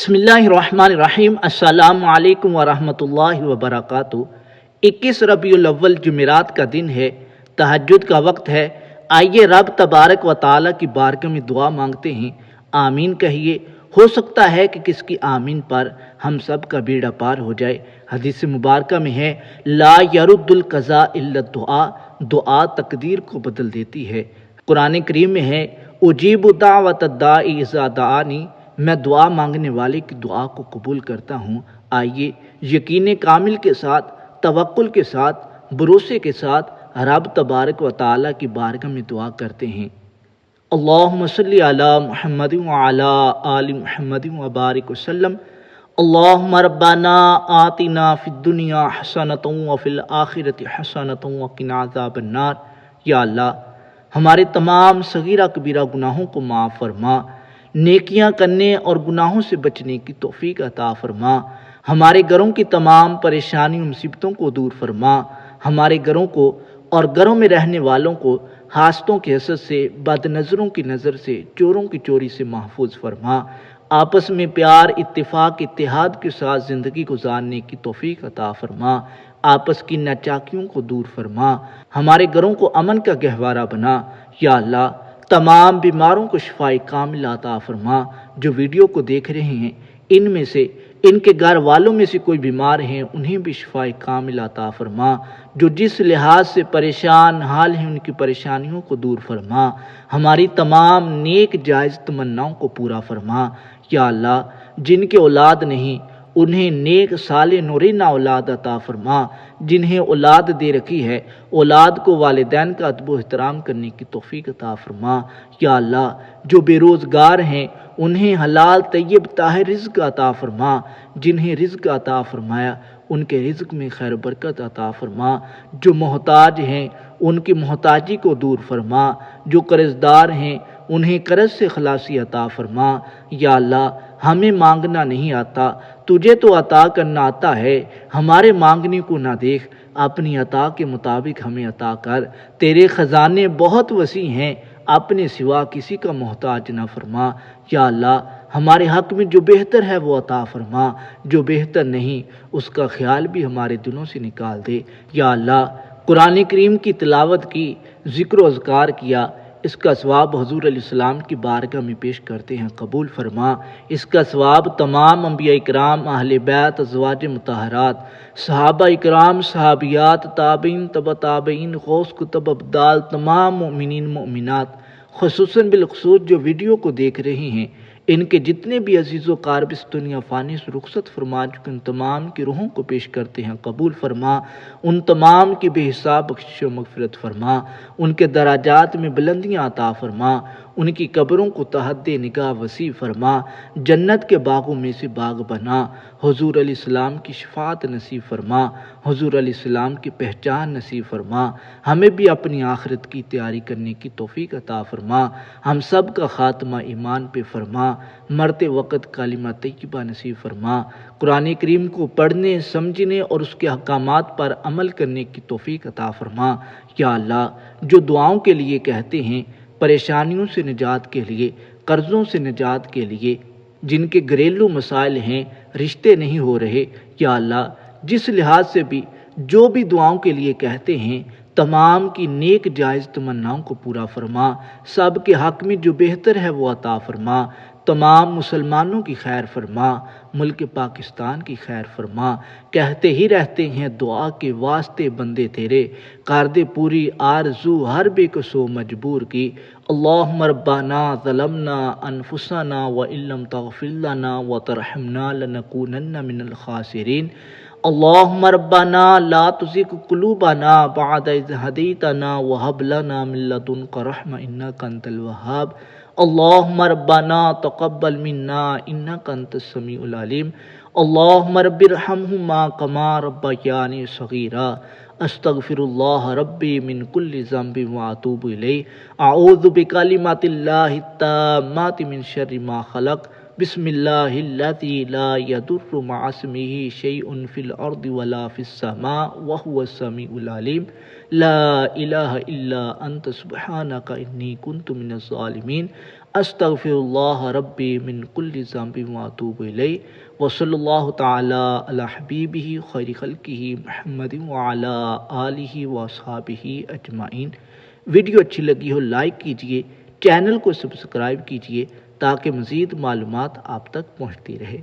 بسم اللہ الرحمن الرحیم۔ السلام علیکم ورحمۃ اللہ وبرکاتہ۔ 21 ربیع الاول جمعرات کا دن ہے، تہجد کا وقت ہے۔ آئیے رب تبارک و تعالیٰ کی بارگاہ میں دعا مانگتے ہیں۔ آمین کہیے۔ ہو سکتا ہے کہ کس کی آمین پر ہم سب کا بیڑا پار ہو جائے۔ حدیث مبارکہ میں ہے، لا یرد القضاء الا الدعاء، دعا تقدیر کو بدل دیتی ہے۔ قرآن کریم میں ہے، اجیب دعوت الداعی اذا دعانی، میں دعا مانگنے والے کی دعا کو قبول کرتا ہوں۔ آئیے یقین کامل کے ساتھ، توکل کے ساتھ، بھروسے کے ساتھ رب تبارک و تعالیٰ کی بارگاہ میں دعا کرتے ہیں۔ اللہم صلی علی محمد وعلی آل محمد وبارک وسلم۔ اللہم ربنا آتنا فی الدنیا حسنۃ وفی الآخرۃ حسنۃ وقنا عذاب النار۔ یا اللہ، ہمارے تمام صغیرہ کبیرہ گناہوں کو معاف فرما، نیکیاں کرنے اور گناہوں سے بچنے کی توفیق عطا فرما، ہمارے گھروں کی تمام پریشانیوں مصیبتوں کو دور فرما، ہمارے گھروں کو اور گھروں میں رہنے والوں کو حاسدوں کے حسد سے، بد نظروں کی نظر سے، چوروں کی چوری سے محفوظ فرما، آپس میں پیار، اتفاق، اتحاد کے ساتھ زندگی گزارنے کی توفیق عطا فرما، آپس کی ناچاکیوں کو دور فرما، ہمارے گھروں کو امن کا گہوارہ بنا۔ یا اللہ، تمام بیماروں کو شفائے کامل عطا فرما۔ جو ویڈیو کو دیکھ رہے ہیں، ان میں سے ان کے گھر والوں میں سے کوئی بیمار ہیں، انہیں بھی شفائے کامل عطا فرما۔ جو جس لحاظ سے پریشان حال ہیں، ان کی پریشانیوں کو دور فرما، ہماری تمام نیک جائز تمناؤں کو پورا فرما۔ یا اللہ، جن کے اولاد نہیں، انہیں نیک صالح نورینہ اولاد عطا فرما۔ جنہیں اولاد دے رکھی ہے، اولاد کو والدین کا ادب و احترام کرنے کی توفیق عطا فرما۔ یا اللہ، جو بے روزگار ہیں، انہیں حلال طیب طاہر رزق عطا فرما۔ جنہیں رزق عطا فرمایا، ان کے رزق میں خیر برکت عطا فرما۔ جو محتاج ہیں، ان کی محتاجی کو دور فرما۔ جو قرض دار ہیں، انہیں قرض سے خلاصی عطا فرما۔ یا اللہ، ہمیں مانگنا نہیں آتا، تجھے تو عطا کرنا آتا ہے۔ ہمارے مانگنے کو نہ دیکھ، اپنی عطا کے مطابق ہمیں عطا کر۔ تیرے خزانے بہت وسیع ہیں، اپنے سوا کسی کا محتاج نہ فرما۔ یا اللہ، ہمارے حق میں جو بہتر ہے وہ عطا فرما، جو بہتر نہیں اس کا خیال بھی ہمارے دلوں سے نکال دے۔ یا اللہ، قرآن کریم کی تلاوت کی، ذکر و اذکار کیا، اس کا ثواب حضور علیہ السلام کی بارگاہ میں پیش کرتے ہیں، قبول فرما۔ اس کا ثواب تمام انبیاء اکرام، اہل بیت، ازواج مطہرات، صحابہ اکرام، صحابیات، تابعین، تبع تابعین، غوث کتب ابدال، تمام مومنین مومنات، خصوصاً بالخصوص جو ویڈیو کو دیکھ رہے ہیں، ان کے جتنے بھی عزیز و قارب اس دنیا فانی سے رخصت فرما چکے، ان تمام کی روحوں کو پیش کرتے ہیں، قبول فرما۔ ان تمام کی بے حساب بخشش و مغفرت فرما، ان کے درجات میں بلندیاں عطا فرما، ان کی قبروں کو تحت نگاہ وسیع فرما، جنت کے باغوں میں سے باغ بنا، حضور علیہ السلام کی شفاعت نصیب فرما، حضور علیہ السلام کی پہچان نصیب فرما، ہمیں بھی اپنی آخرت کی تیاری کرنے کی توفیق عطا فرما، ہم سب کا خاتمہ ایمان پہ فرما، مرتے وقت کلمہ طیبہ نصیب فرما، قرآن کریم کو پڑھنے، سمجھنے اور اس کے احکامات پر عمل کرنے کی توفیق عطا فرما۔ یا اللہ، جو دعاؤں کے لیے کہتے ہیں، پریشانیوں سے نجات کے لیے، قرضوں سے نجات کے لیے، جن کے گھریلو مسائل ہیں، رشتے نہیں ہو رہے، یا اللہ، جس لحاظ سے بھی جو بھی دعاؤں کے لیے کہتے ہیں، تمام کی نیک جائز تمناؤں کو پورا فرما، سب کے حق میں جو بہتر ہے وہ عطا فرما، تمام مسلمانوں کی خیر فرما، ملک پاکستان کی خیر فرما۔ کہتے ہی رہتے ہیں دعا کے واسطے بندے تیرے، کر دے پوری آرزو ہر بے کسو مجبور کی۔ اللہم ربنا ظلمنا انفسنا وان لم تغفر لنا وترحمنا لنکونن من الخاسرین۔ اللہم ربنا لا تزغ قلوبنا بعد اذ ہدیتنا وہب لنا من لدنک رحمۃ انک انت الوہاب۔ اللہم ربنا تقبل منا انک انت السمیع العلیم۔ اللہم رب ارحمہما کما ربیانی صغیرا۔ استغفر اللہ ربی من کل ذنب واتوب الیہ۔ اعوذ بکلمات اللہ التامات من شر ما خلق۔ بسم اللہ الذی لا یضر مع اسمہ شیء فی الارض ولا فی السماء وہو السمیع العلیم۔ لا الہ الا انت سبحانک انی کنت من الظالمین۔ استغفراللہ ربی من کل ذنب واتوب الیہ وصلی اللہ تعالی علی حبیبہ خیر خلقہ محمد وعلی آلہ واصحابہ اجمعین۔ ویڈیو اچھی لگی ہو لائک کیجئے، چینل کو سبسکرائب کیجئے تاکہ مزید معلومات آپ تک پہنچتی رہے۔